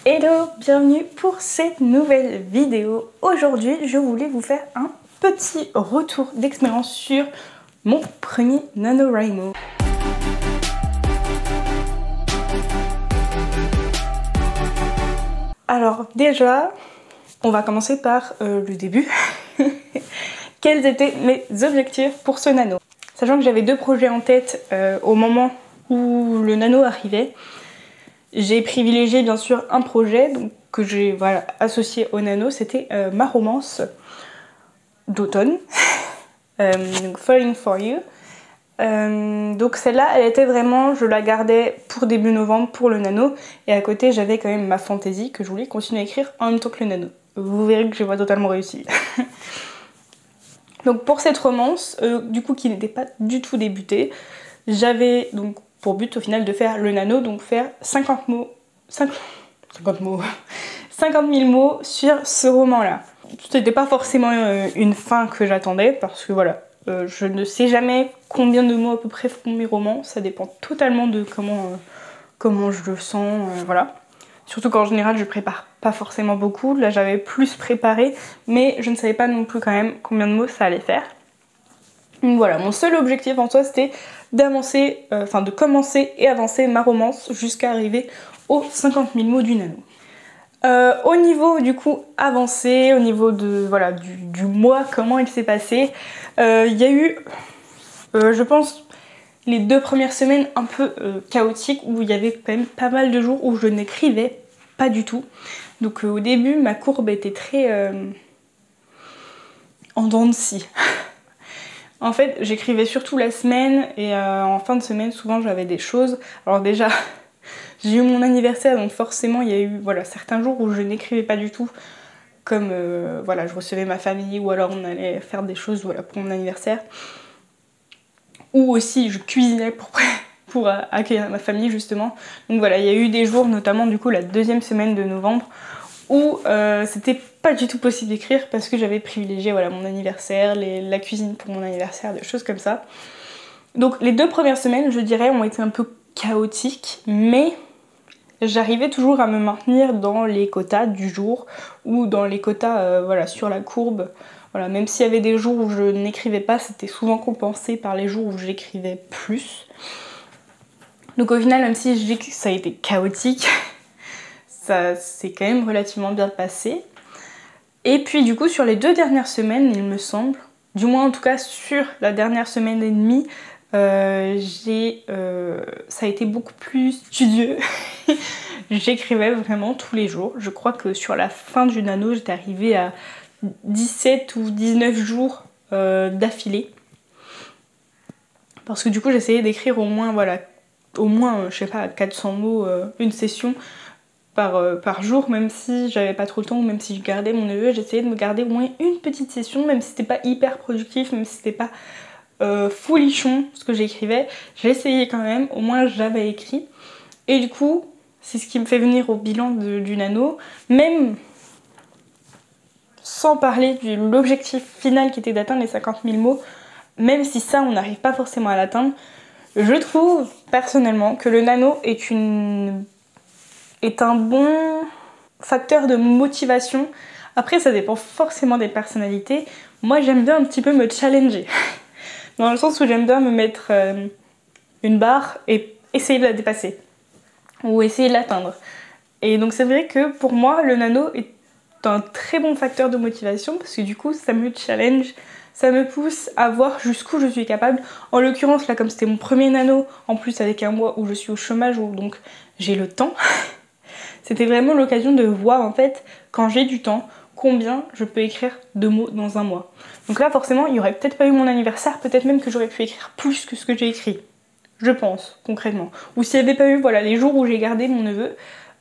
Hello, bienvenue pour cette nouvelle vidéo. Aujourd'hui, je voulais vous faire un petit retour d'expérience sur mon premier NaNoWriMo. Alors déjà, on va commencer par le début. Quels étaient mes objectifs pour ce nano? Sachant que j'avais deux projets en tête au moment où le nano arrivait. J'ai privilégié bien sûr un projet donc, que j'ai associé au nano, c'était ma romance d'automne, Falling for You. Donc celle-là, elle était vraiment, je la gardais pour début novembre pour le nano, et à côté j'avais quand même ma fantaisie que je voulais continuer à écrire en même temps que le nano. Vous verrez que j'ai pas totalement réussi. Donc pour cette romance, du coup qui n'était pas du tout débutée, j'avais donc pour but au final de faire le nano, donc faire 50 000 mots sur ce roman-là. Ce n'était pas forcément une fin que j'attendais parce que voilà, je ne sais jamais combien de mots à peu près font mes romans, ça dépend totalement de comment je le sens, voilà. Surtout qu'en général je prépare pas forcément beaucoup, là j'avais plus préparé, mais je ne savais pas non plus quand même combien de mots ça allait faire. Donc voilà, mon seul objectif en soi c'était d'avancer, de commencer et avancer ma romance jusqu'à arriver aux 50 000 mots du nano. Au niveau du coup avancé, au niveau de du mois, comment il s'est passé, il y a eu, je pense, les 2 premières semaines un peu chaotiques où il y avait quand même pas mal de jours où je n'écrivais pas du tout. Donc au début ma courbe était très en dents de scie. En fait j'écrivais surtout la semaine et en fin de semaine souvent j'avais des choses. Alors déjà j'ai eu mon anniversaire donc forcément il y a eu certains jours où je n'écrivais pas du tout. Comme je recevais ma famille ou alors on allait faire des choses pour mon anniversaire. Ou aussi je cuisinais pour accueillir ma famille justement. Donc voilà, il y a eu des jours, notamment du coup la 2e semaine de novembre, où c'était pas du tout possible d'écrire parce que j'avais privilégié mon anniversaire, la cuisine pour mon anniversaire, des choses comme ça. Donc les 2 premières semaines, je dirais, ont été un peu chaotiques, mais j'arrivais toujours à me maintenir dans les quotas du jour ou dans les quotas sur la courbe. Voilà, même s'il y avait des jours où je n'écrivais pas, c'était souvent compensé par les jours où j'écrivais plus. Donc au final, même si je dis que ça a été chaotique, ça s'est quand même relativement bien passé. Et puis du coup, sur les 2 dernières semaines, il me semble, du moins en tout cas sur la dernière semaine et demie, ça a été beaucoup plus studieux. J'écrivais vraiment tous les jours. Je crois que sur la fin du nano, j'étais arrivée à 17 ou 19 jours d'affilée. Parce que du coup, j'essayais d'écrire au moins, je sais pas, 400 mots, une session par jour, même si j'avais pas trop le temps ou même si je gardais mon neveu, j'essayais de me garder au moins une petite session, même si c'était pas hyper productif, même si c'était pas folichon ce que j'écrivais, j'essayais quand même, au moins j'avais écrit. Et du coup, c'est ce qui me fait venir au bilan du nano, même sans parler de l'objectif final qui était d'atteindre les 50 000 mots, même si ça on n'arrive pas forcément à l'atteindre, je trouve personnellement que le nano est un bon facteur de motivation. Après ça dépend forcément des personnalités, moi j'aime bien un petit peu me challenger. Dans le sens où j'aime bien me mettre une barre et essayer de la dépasser. Ou essayer de l'atteindre. Et donc c'est vrai que pour moi, le nano est un très bon facteur de motivation parce que du coup, ça me challenge, ça me pousse à voir jusqu'où je suis capable. En l'occurrence, là, comme c'était mon premier nano, en plus avec un mois où je suis au chômage, où donc j'ai le temps, c'était vraiment l'occasion de voir en fait, quand j'ai du temps, combien je peux écrire de mots dans un mois. Donc là forcément il n'y aurait peut-être pas eu mon anniversaire, peut-être même que j'aurais pu écrire plus que ce que j'ai écrit. Je pense, concrètement. Ou s'il n'y avait pas eu les jours où j'ai gardé mon neveu,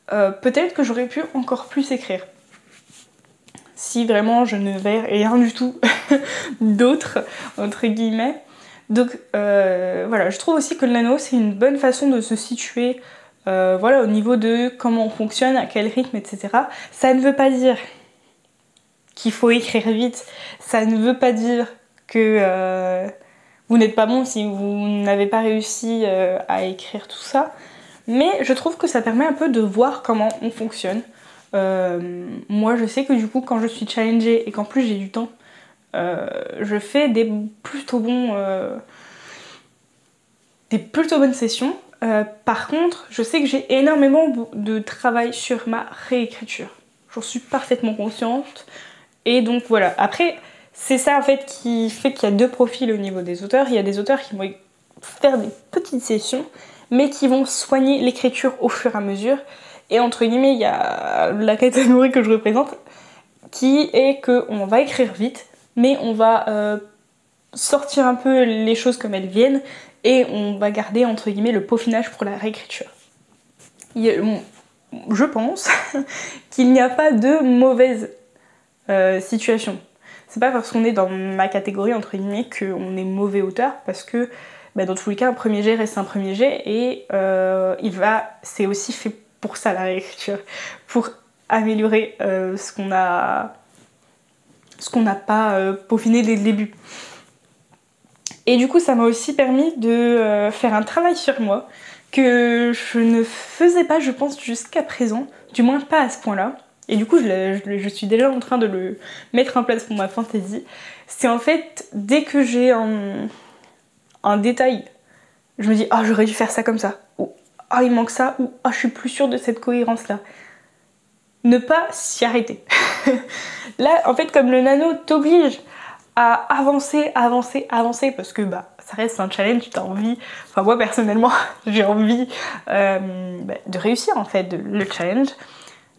peut-être que j'aurais pu encore plus écrire. Si vraiment je ne vais rien du tout d'autre, entre guillemets. Donc je trouve aussi que le nano c'est une bonne façon de se situer au niveau de comment on fonctionne, à quel rythme, etc. Ça ne veut pas dire qu'il faut écrire vite, ça ne veut pas dire que vous n'êtes pas bon si vous n'avez pas réussi à écrire tout ça, Mais je trouve que ça permet un peu de voir comment on fonctionne. Moi je sais que du coup quand je suis challengée et qu'en plus j'ai du temps, je fais des plutôt bonnes sessions. Par contre, je sais que j'ai énormément de travail sur ma réécriture. J'en suis parfaitement consciente. Et donc voilà. Après, c'est ça en fait qui fait qu'il y a deux profils au niveau des auteurs. Il y a des auteurs qui vont faire des petites sessions, mais qui vont soigner l'écriture au fur et à mesure. Et entre guillemets, il y a la catégorie que je représente, qui est qu'on va écrire vite, mais on va sortir un peu les choses comme elles viennent, et on va garder entre guillemets le peaufinage pour la réécriture. Je pense qu'il n'y a pas de mauvaise situation. C'est pas parce qu'on est dans ma catégorie entre guillemets qu'on est mauvais auteur, parce que dans tous les cas un premier jet reste un premier jet, et c'est aussi fait pour ça la réécriture, pour améliorer ce qu'on n'a pas peaufiné dès le début. Et du coup ça m'a aussi permis de faire un travail sur moi que je ne faisais pas je pense jusqu'à présent, du moins pas à ce point là. Et du coup je suis déjà en train de le mettre en place pour ma fantasy. C'est en fait dès que j'ai un détail, je me dis ah j'aurais dû faire ça comme ça, ou ah il manque ça, ou ah je suis plus sûre de cette cohérence là. Ne pas s'y arrêter. Là en fait comme le nano t'oblige à avancer, parce que ça reste un challenge, tu as envie, enfin moi personnellement j'ai envie de réussir en fait le challenge.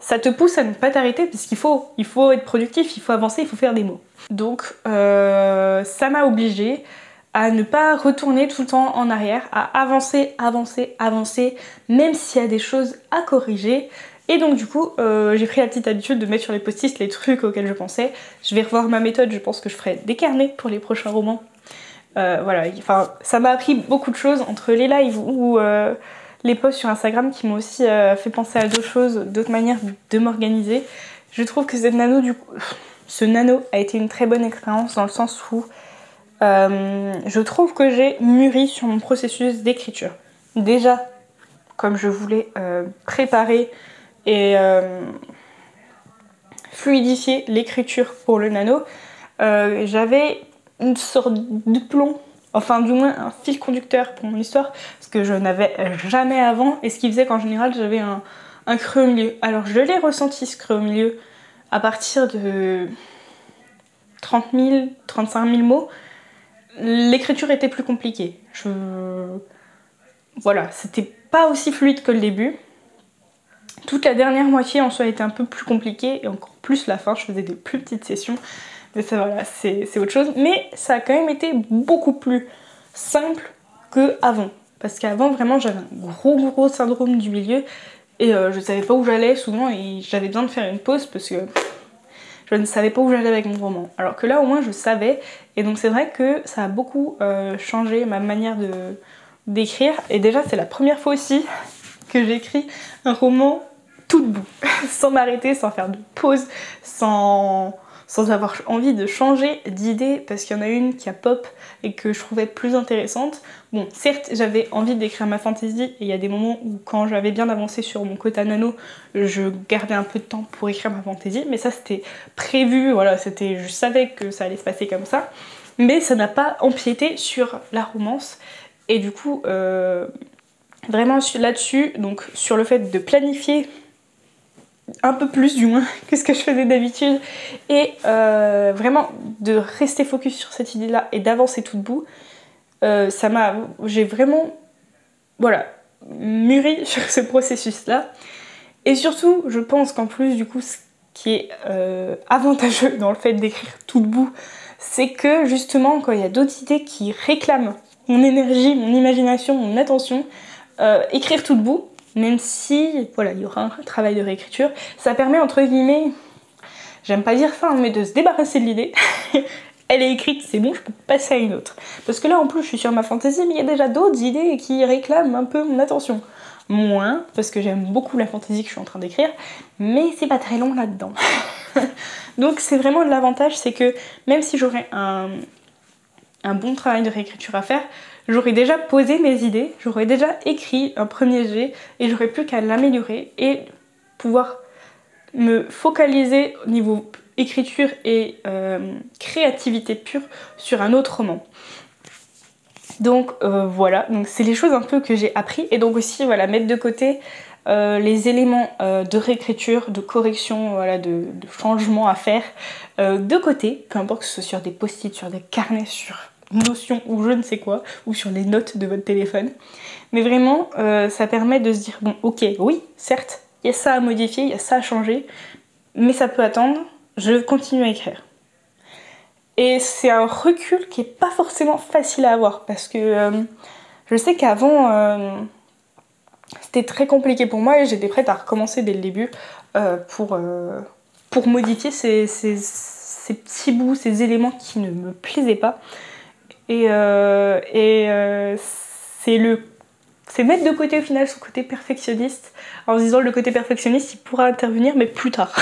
Ça te pousse à ne pas t'arrêter puisqu'il faut être productif, il faut avancer, il faut faire des mots. Donc ça m'a obligée à ne pas retourner tout le temps en arrière, à avancer, même s'il y a des choses à corriger. Et donc du coup, j'ai pris la petite habitude de mettre sur les post-it les trucs auxquels je pensais. Je vais revoir ma méthode, je pense que je ferai des carnets pour les prochains romans. Voilà, enfin, ça m'a appris beaucoup de choses entre les lives ou les posts sur Instagram qui m'ont aussi fait penser à d'autres choses, d'autres manières de m'organiser. Je trouve que ce nano a été une très bonne expérience dans le sens où je trouve que j'ai mûri sur mon processus d'écriture. Déjà, comme je voulais préparer et fluidifier l'écriture pour le nano, j'avais une sorte de plomb, enfin du moins un fil conducteur pour mon histoire, ce que je n'avais jamais avant, et ce qui faisait qu'en général j'avais un creux au milieu. Alors je l'ai ressenti ce creux au milieu à partir de 30 000, 35 000 mots. L'écriture était plus compliquée. Voilà, c'était pas aussi fluide que le début. Toute la dernière moitié en soi était un peu plus compliquée, et encore plus la fin, je faisais des plus petites sessions. Mais ça voilà, c'est autre chose. Mais ça a quand même été beaucoup plus simple qu'avant. Parce qu'avant vraiment j'avais un gros syndrome du milieu, et je savais pas où j'allais souvent, et j'avais besoin de faire une pause parce que je ne savais pas où j'allais avec mon roman. Alors que là au moins je savais, et donc c'est vrai que ça a beaucoup changé ma manière d'écrire. Et déjà c'est la première fois aussi que j'écris un roman tout debout, sans m'arrêter, sans faire de pause, sans avoir envie de changer d'idée, parce qu'il y en a une qui a pop et que je trouvais plus intéressante. Bon, certes, j'avais envie d'écrire ma fantasy, et il y a des moments où quand j'avais bien avancé sur mon quota nano, je gardais un peu de temps pour écrire ma fantasy, mais ça c'était prévu, voilà, je savais que ça allait se passer comme ça, mais ça n'a pas empiété sur la romance. Et du coup, vraiment là-dessus, donc sur le fait de planifier un peu plus du moins que ce que je faisais d'habitude, et vraiment de rester focus sur cette idée là et d'avancer tout debout, j'ai vraiment mûri sur ce processus là. Et surtout je pense qu'en plus du coup ce qui est avantageux dans le fait d'écrire tout debout, c'est que justement quand il y a d'autres idées qui réclament mon énergie, mon imagination, mon attention, écrire tout debout, même si il y aura un travail de réécriture, ça permet entre guillemets, j'aime pas dire ça, mais de se débarrasser de l'idée. Elle est écrite, c'est bon, je peux passer à une autre. Parce que là en plus je suis sur ma fantasy, mais il y a déjà d'autres idées qui réclament un peu mon attention. Moins, parce que j'aime beaucoup la fantasy que je suis en train d'écrire, mais c'est pas très long là-dedans. Donc c'est vraiment l'avantage, c'est que même si j'aurais un bon travail de réécriture à faire, j'aurais déjà posé mes idées, j'aurais déjà écrit un premier jet et j'aurais plus qu'à l'améliorer et pouvoir me focaliser au niveau écriture et créativité pure sur un autre roman. Donc voilà, donc c'est les choses un peu que j'ai appris et donc aussi voilà, mettre de côté les éléments de réécriture, de correction, voilà, de changement à faire de côté, peu importe que ce soit sur des post-it, sur des carnets, sur Notion ou je ne sais quoi, ou sur les notes de votre téléphone. Mais vraiment, ça permet de se dire, bon ok, oui, certes, il y a ça à modifier, il y a ça à changer, mais ça peut attendre, je continue à écrire. Et c'est un recul qui est pas forcément facile à avoir, parce que je sais qu'avant, c'était très compliqué pour moi et j'étais prête à recommencer dès le début pour modifier ces petits bouts, ces éléments qui ne me plaisaient pas. Et c'est mettre de côté au final son côté perfectionniste en se disant le côté perfectionniste il pourra intervenir mais plus tard.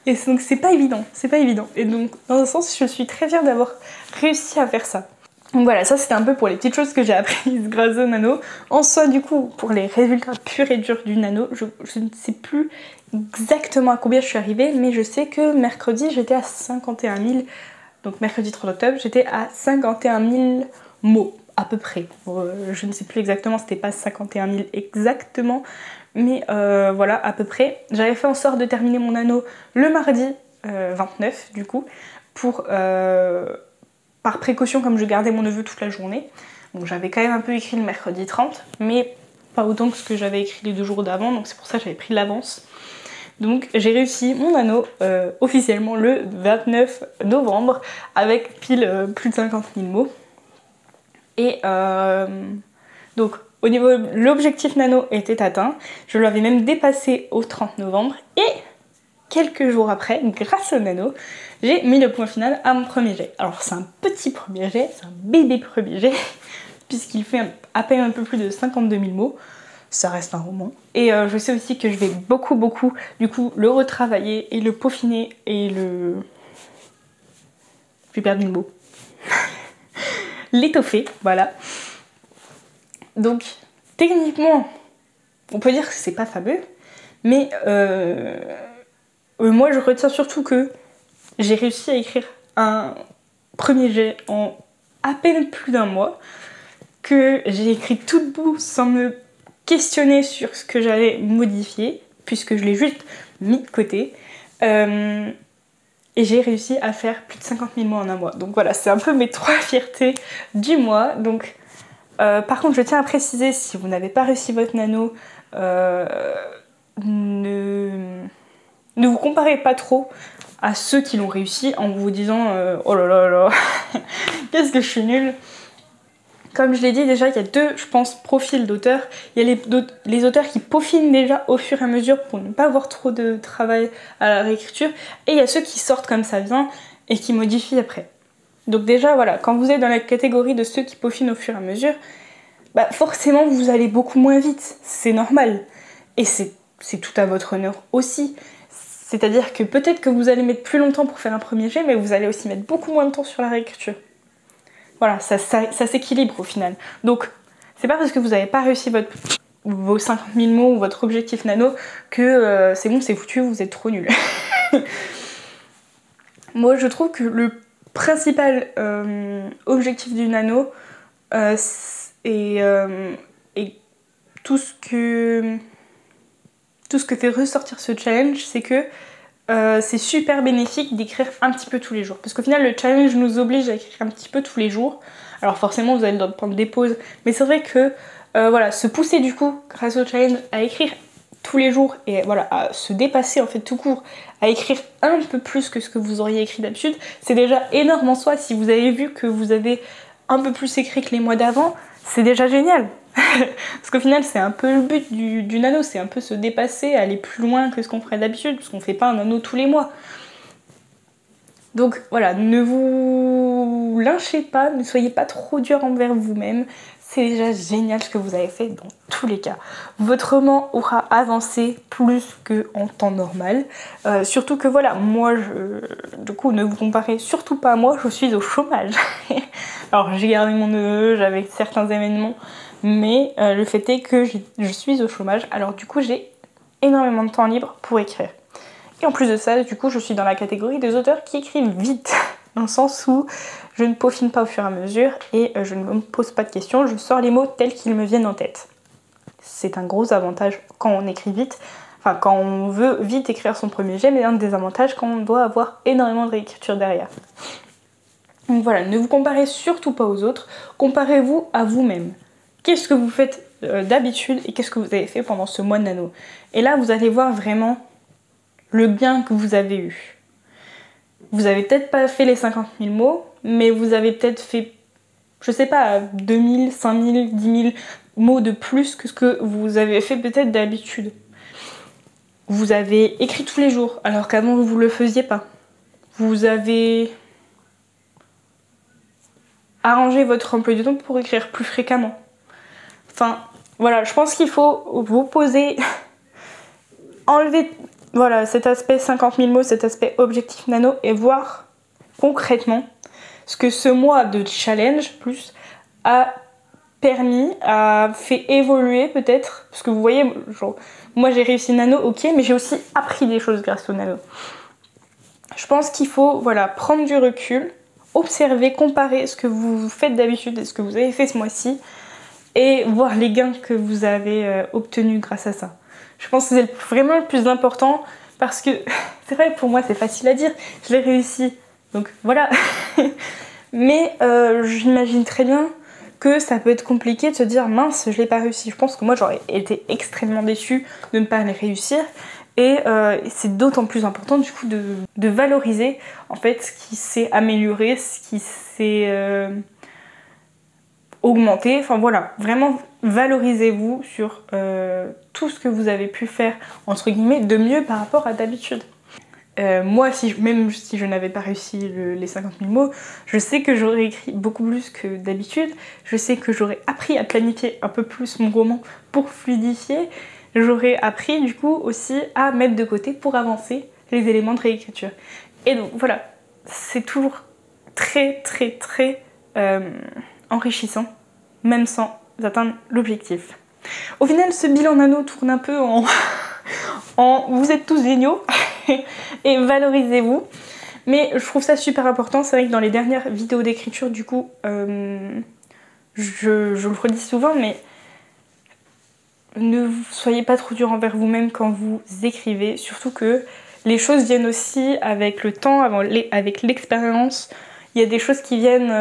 Et donc c'est pas évident, c'est pas évident. Et donc dans un sens je suis très fière d'avoir réussi à faire ça. Donc voilà, ça c'était un peu pour les petites choses que j'ai apprises grâce au nano. En soi du coup, pour les résultats purs et durs du nano, je ne sais plus exactement à combien je suis arrivée, mais je sais que mercredi j'étais à 51 000, donc mercredi 30 octobre j'étais à 51 000 mots à peu près. Je ne sais plus exactement, c'était pas 51 000 exactement, mais voilà à peu près. J'avais fait en sorte de terminer mon nano le mardi 29 du coup, pour... par précaution comme je gardais mon neveu toute la journée. Donc j'avais quand même un peu écrit le mercredi 30, mais pas autant que ce que j'avais écrit les 2 jours d'avant, donc c'est pour ça que j'avais pris de l'avance. Donc j'ai réussi mon anneau officiellement le 29 novembre avec pile plus de 50 000 mots. Et donc au niveau l'objectif nano était atteint, je l'avais même dépassé au 30 novembre et quelques jours après, grâce au nano, j'ai mis le point final à mon premier jet. Alors c'est un petit premier jet, c'est un bébé premier jet, puisqu'il fait à peine un peu plus de 52 000 mots. Ça reste un roman. Et je sais aussi que je vais beaucoup du coup le retravailler et le peaufiner et le... J'ai perdu le mot. L'étoffer, voilà. Donc techniquement, on peut dire que c'est pas fameux, mais moi je retiens surtout que j'ai réussi à écrire un premier jet en à peine plus d'1 mois, que j'ai écrit tout debout sans me questionner sur ce que j'allais modifier, puisque je l'ai juste mis de côté. Et j'ai réussi à faire plus de 50 000 mots en 1 mois. Donc voilà, c'est un peu mes 3 fiertés du mois. Donc, par contre, je tiens à préciser, si vous n'avez pas réussi votre nano, ne vous comparez pas trop à ceux qui l'ont réussi en vous disant oh là là là, qu'est-ce que je suis nulle. Comme je l'ai dit déjà, il y a 2, je pense, profils d'auteurs. Il y a les auteurs qui peaufinent déjà au fur et à mesure pour ne pas avoir trop de travail à la réécriture. Et il y a ceux qui sortent comme ça vient et qui modifient après. Donc déjà, voilà, quand vous êtes dans la catégorie de ceux qui peaufinent au fur et à mesure, bah forcément vous allez beaucoup moins vite, c'est normal. Et c'est tout à votre honneur aussi. C'est-à-dire que peut-être que vous allez mettre plus longtemps pour faire un premier jet, mais vous allez aussi mettre beaucoup moins de temps sur la réécriture. Voilà, ça s'équilibre au final. Donc, c'est pas parce que vous n'avez pas réussi vos 50 000 mots ou votre objectif nano que c'est bon, c'est foutu, vous êtes trop nul. Moi, je trouve que le principal objectif du nano est tout ce que fait ressortir ce challenge, c'est que c'est super bénéfique d'écrire un petit peu tous les jours. Parce qu'au final, le challenge nous oblige à écrire un petit peu tous les jours. Alors forcément, vous allez devoir prendre des pauses. Mais c'est vrai que voilà, se pousser du coup, grâce au challenge, à écrire tous les jours et voilà, à se dépasser en fait tout court, à écrire un peu plus que ce que vous auriez écrit d'habitude, c'est déjà énorme en soi. Si vous avez vu que vous avez un peu plus écrit que les mois d'avant, c'est déjà génial. Parce qu'au final c'est un peu le but du nano, c'est un peu se dépasser, aller plus loin que ce qu'on ferait d'habitude, parce qu'on fait pas un nano tous les mois. Donc voilà, ne vous lynchez pas, ne soyez pas trop dur envers vous-même, c'est déjà génial ce que vous avez fait dans tous les cas. Votre roman aura avancé plus qu'en temps normal. Surtout que voilà, moi, du coup, ne vous comparez surtout pas à moi, je suis au chômage. Alors j'ai gardé mon neveu, j'avais certains événements, mais le fait est que je suis au chômage. Alors du coup, j'ai énormément de temps libre pour écrire. Et en plus de ça, du coup, je suis dans la catégorie des auteurs qui écrivent vite. Dans le sens où je ne peaufine pas au fur et à mesure et je ne me pose pas de questions, je sors les mots tels qu'ils me viennent en tête. C'est un gros avantage quand on écrit vite, enfin quand on veut vite écrire son premier jet, mais un désavantage quand on doit avoir énormément de réécriture derrière. Donc voilà, ne vous comparez surtout pas aux autres, comparez-vous à vous-même. Qu'est-ce que vous faites d'habitude et qu'est-ce que vous avez fait pendant ce mois de nano? Et là, vous allez voir vraiment le gain que vous avez eu. Vous avez peut-être pas fait les 50 000 mots, mais vous avez peut-être fait, je sais pas, 2000, 5000, 10 000 mots de plus que ce que vous avez fait peut-être d'habitude. Vous avez écrit tous les jours, alors qu'avant vous le faisiez pas. Vous avez arrangé votre emploi du temps pour écrire plus fréquemment. Enfin, voilà, je pense qu'il faut vous poser, enlever... Voilà, cet aspect 50 000 mots, cet aspect objectif nano et voir concrètement ce que ce mois de challenge plus a permis, a fait évoluer peut-être. Parce que vous voyez, genre, moi j'ai réussi nano, ok, mais j'ai aussi appris des choses grâce au nano. Je pense qu'il faut voilà, prendre du recul, observer, comparer ce que vous faites d'habitude et ce que vous avez fait ce mois-ci et voir les gains que vous avez obtenus grâce à ça. Je pense que c'est vraiment le plus important parce que c'est vrai que pour moi c'est facile à dire, je l'ai réussi, donc voilà. Mais j'imagine très bien que ça peut être compliqué de se dire mince, je l'ai pas réussi. Je pense que moi j'aurais été extrêmement déçue de ne pas les réussir et c'est d'autant plus important du coup de valoriser en fait ce qui s'est amélioré, ce qui s'est augmenter, enfin voilà, vraiment valorisez-vous sur tout ce que vous avez pu faire entre guillemets de mieux par rapport à d'habitude. Moi, même si je n'avais pas réussi les 50 000 mots, je sais que j'aurais écrit beaucoup plus que d'habitude, je sais que j'aurais appris à planifier un peu plus mon roman pour fluidifier, j'aurais appris du coup aussi à mettre de côté pour avancer les éléments de réécriture. Et donc voilà, c'est toujours très enrichissant, même sans atteindre l'objectif. Au final, ce bilan nano tourne un peu en vous êtes tous géniaux et valorisez-vous. Mais je trouve ça super important. C'est vrai que dans les dernières vidéos d'écriture, du coup, je le redis souvent, mais ne soyez pas trop dur envers vous-même quand vous écrivez. Surtout que les choses viennent aussi avec le temps, avec l'expérience. Il y a des choses qui viennent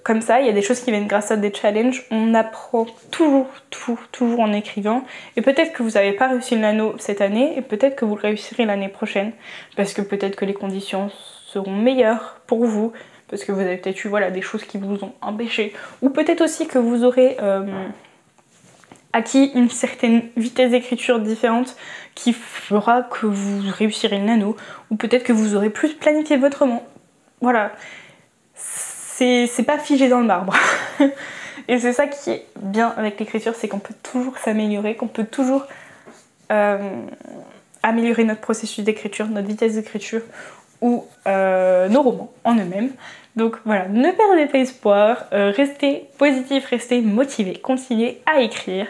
comme ça, il y a des choses qui viennent grâce à des challenges. On apprend toujours en écrivant. Et peut-être que vous n'avez pas réussi le nano cette année, et peut-être que vous le réussirez l'année prochaine. Parce que peut-être que les conditions seront meilleures pour vous, parce que vous avez peut-être eu voilà, des choses qui vous ont empêché. Ou peut-être aussi que vous aurez acquis une certaine vitesse d'écriture différente qui fera que vous réussirez le nano. Ou peut-être que vous aurez plus planifié votre roman. Voilà. C'est pas figé dans le marbre. Et c'est ça qui est bien avec l'écriture, c'est qu'on peut toujours s'améliorer, qu'on peut toujours améliorer notre processus d'écriture, notre vitesse d'écriture ou nos romans en eux-mêmes. Donc voilà, ne perdez pas espoir, restez positif, restez motivé, continuez à écrire.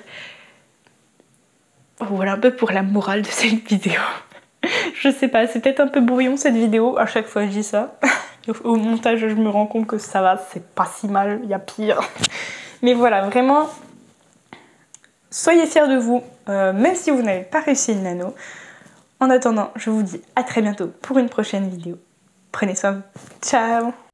Voilà un peu pour la morale de cette vidéo. Je sais pas, c'est peut-être un peu brouillon cette vidéo, à chaque fois je dis ça. Au montage, je me rends compte que ça va, c'est pas si mal, il y a pire. Mais voilà, vraiment, soyez fiers de vous, même si vous n'avez pas réussi le nano. En attendant, je vous dis à très bientôt pour une prochaine vidéo. Prenez soin de vous. Ciao!